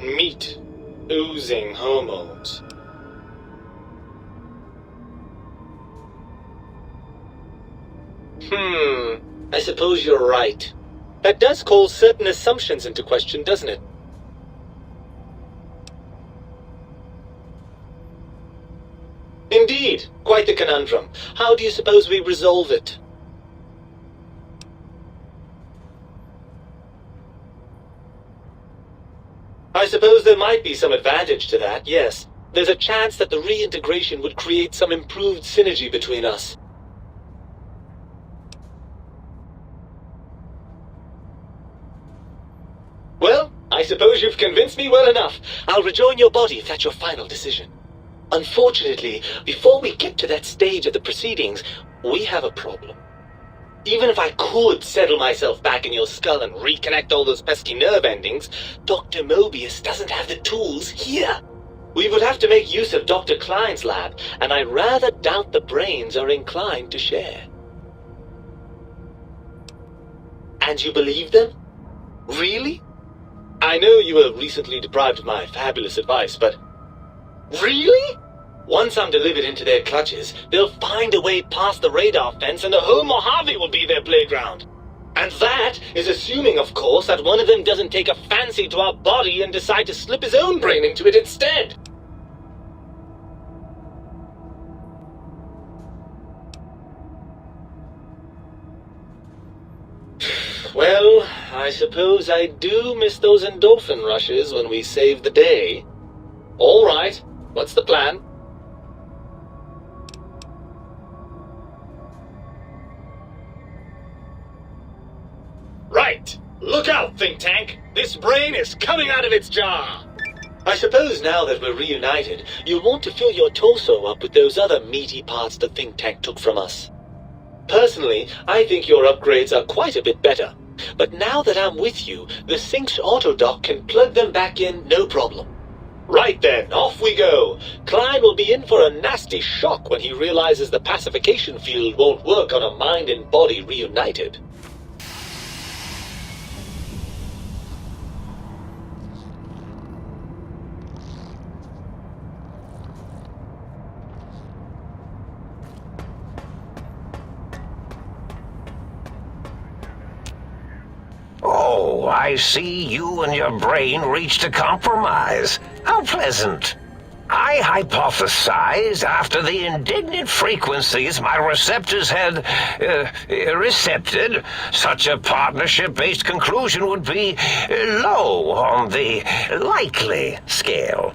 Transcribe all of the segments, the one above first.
Meat. Oozing hormones. I suppose you're right. That does call certain assumptions into question, doesn't it? Indeed, quite the conundrum. How do you suppose we resolve it? I suppose there might be some advantage to that, yes. There's a chance that the reintegration would create some improved synergy between us. Well, I suppose you've convinced me well enough. I'll rejoin your body if that's your final decision. Unfortunately, before we get to that stage of the proceedings, we have a problem. Even if I could settle myself back in your skull and reconnect all those pesky nerve endings, Dr. Mobius doesn't have the tools here. We would have to make use of Dr. Klein's lab, and I rather doubt the brains are inclined to share. And you believe them? Really? I know you were recently deprived of my fabulous advice, but... Really? Once I'm delivered into their clutches, they'll find a way past the radar fence and the whole Mojave will be their playground. And that is assuming, of course, that one of them doesn't take a fancy to our body and decide to slip his own brain into it instead. Well, I suppose I do miss those endorphin rushes when we save the day. All right, what's the plan? Right! Look out, think tank! This brain is coming out of its jar! I suppose now that we're reunited, you'll want to fill your torso up with those other meaty parts the think tank took from us. Personally, I think your upgrades are quite a bit better. But now that I'm with you, the Sync's autodock can plug them back in no problem. Right then, off we go. Klein will be in for a nasty shock when he realizes the pacification field won't work on a mind and body reunited. Oh, I see you and your brain reached a compromise. How pleasant. I hypothesize after the indignant frequencies my receptors had recepted, such a partnership-based conclusion would be low on the likely scale.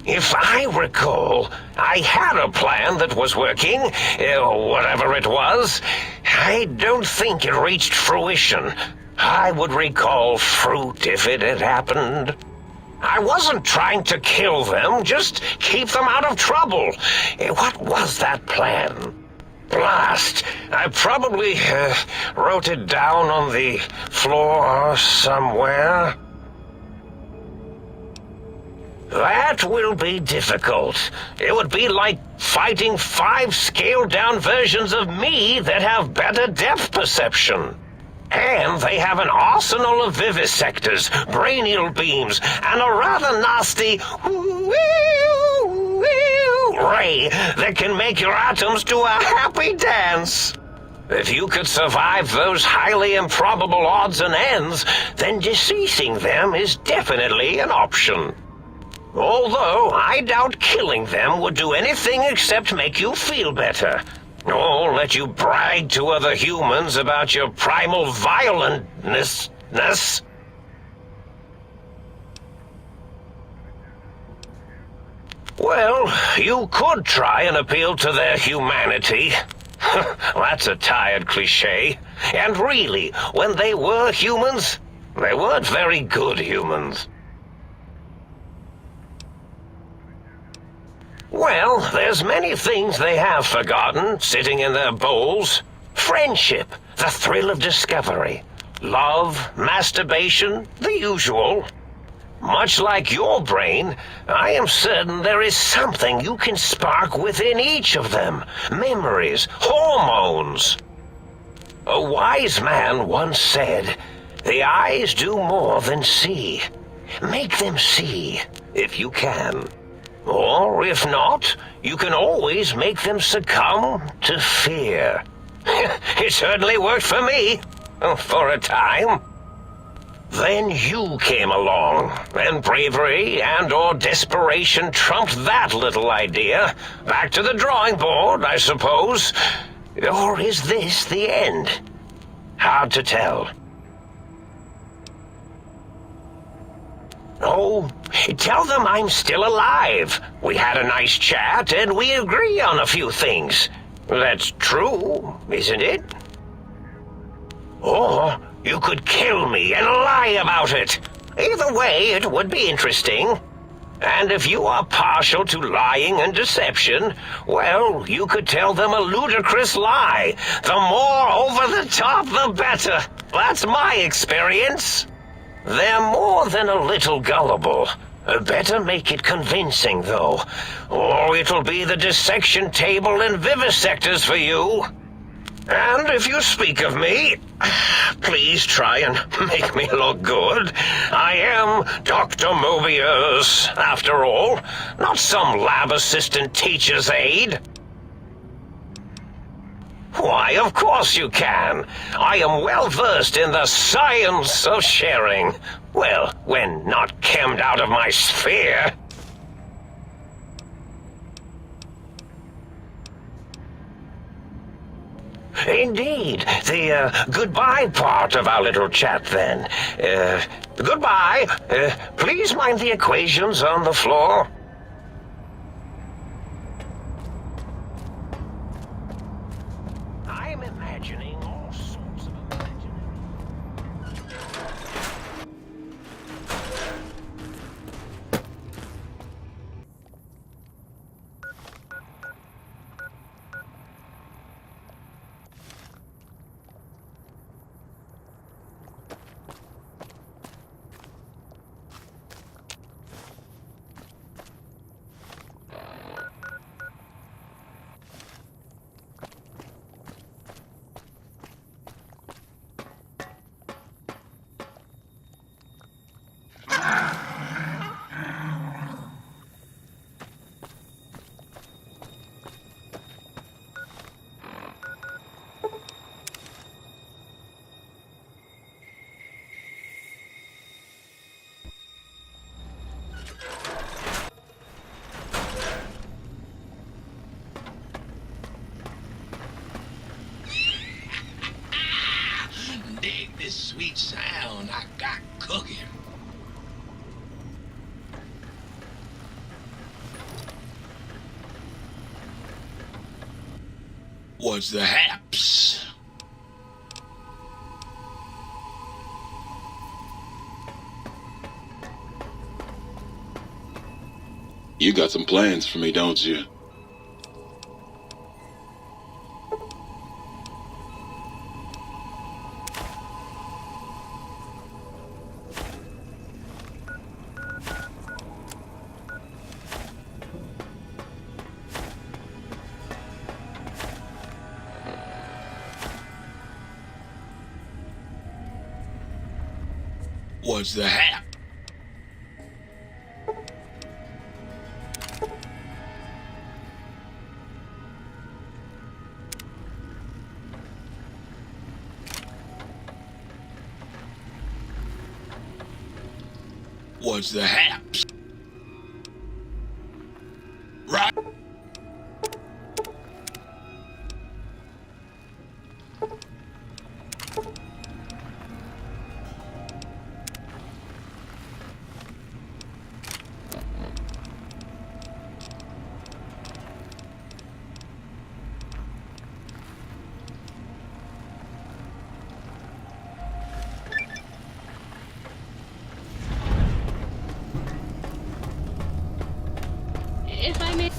If I recall, I had a plan that was working, whatever it was. I don't think it reached fruition. I would recall fruit if it had happened. I wasn't trying to kill them, just keep them out of trouble. What was that plan? Blast! I probably wrote it down on the floor somewhere. That will be difficult. It would be like fighting 5 scaled-down versions of me that have better depth perception. And they have an arsenal of vivisectors, brainial beams, and a rather nasty ray that can make your atoms do a happy dance. If you could survive those highly improbable odds and ends, then deceasing them is definitely an option. Although I doubt killing them would do anything except make you feel better. Or let you brag to other humans about your primal violentness. Well, you could try and appeal to their humanity. That's a tired cliche. And really, when they were humans, they weren't very good humans. Well, there's many things they have forgotten, sitting in their bowls. Friendship, the thrill of discovery, love, masturbation, the usual. Much like your brain, I am certain there is something you can spark within each of them. Memories, hormones. A wise man once said, The eyes do more than see. Make them see, if you can. Or, if not, you can always make them succumb to fear. It certainly worked for me, for a time. Then you came along, and bravery and/or desperation trumped that little idea. Back to the drawing board, I suppose. Or is this the end? Hard to tell. Oh, tell them I'm still alive. We had a nice chat, and we agree on a few things. That's true, isn't it? Or you could kill me and lie about it. Either way, it would be interesting. And if you are partial to lying and deception, well, you could tell them a ludicrous lie. The more over the top, the better. That's my experience. They're more than a little gullible. Better make it convincing, though, or it'll be the dissection table and vivisectors for you. And if you speak of me, please try and make me look good. I am Dr. Mobius, after all, not some lab assistant teacher's aide. Why, of course you can. I am well versed in the science of sharing. Well, when not chemmed out of my sphere. Indeed. The goodbye part of our little chat, then. Goodbye. Please mind the equations on the floor. I'm imagining all sorts of imaginary... Dig this sweet sound I got cooking. What's the haps? You got some plans for me, don't you? What's the hap? What's the haps? Right. If I may...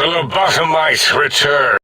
The lobotomite return.